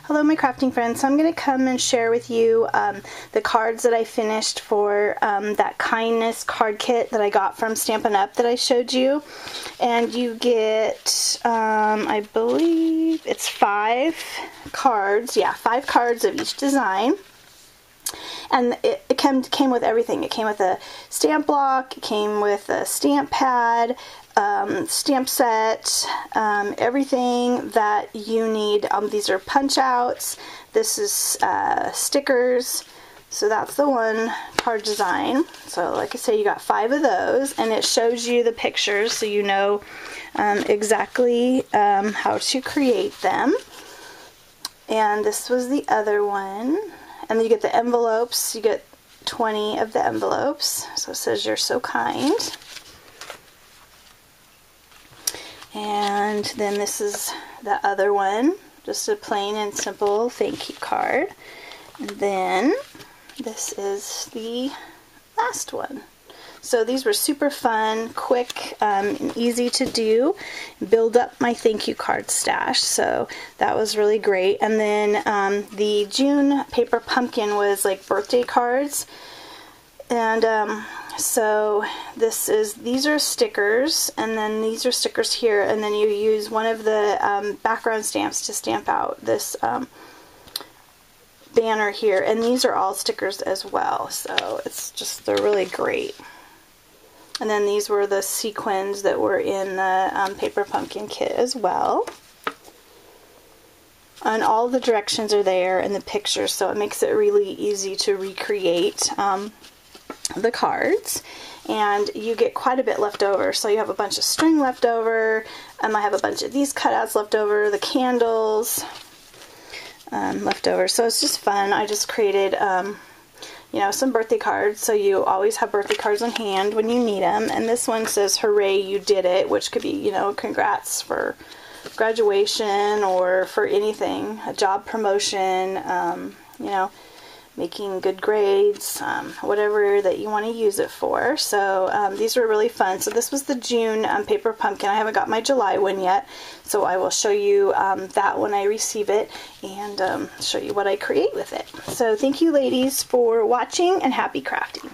Hello my crafting friends. So I'm going to come and share with you the cards that I finished for that kindness card kit that I got from Stampin' Up that I showed you. And you get, I believe it's 5 cards. Yeah, 5 cards of each design. And it came with everything. It came with a stamp block, it came with a stamp pad, stamp set, everything that you need. These are punch outs. This is stickers. So that's the one card design. So like I say, you got 5 of those, and it shows you the pictures so you know exactly how to create them. And this was the other one. And then you get the envelopes. You get 20 of the envelopes. So it says you're so kind. And then this is the other one. Just a plain and simple thank you card. And then this is the last one. So these were super fun, quick, and easy to do. Build up my thank you card stash. So that was really great. And then the June paper pumpkin was like birthday cards. And so these are stickers, and then these are stickers here, and then you use one of the background stamps to stamp out this banner here, and these are all stickers as well. So they're really great. And then these were the sequins that were in the paper pumpkin kit as well. And all the directions are there in the pictures, so it makes it really easy to recreate the cards. And you get quite a bit left over. So you have a bunch of string left over. I have a bunch of these cutouts left over, the candles left over. So it's just fun. I just created you know, some birthday cards, so you always have birthday cards on hand when you need them. And this one says, hooray, you did it, which could be, you know, congrats for graduation or for anything, a job promotion, you know, making good grades, whatever that you want to use it for. So these were really fun. So this was the June paper pumpkin. I haven't got my July one yet, so I will show you that when I receive it, and show you what I create with it. So thank you ladies for watching, and happy crafting.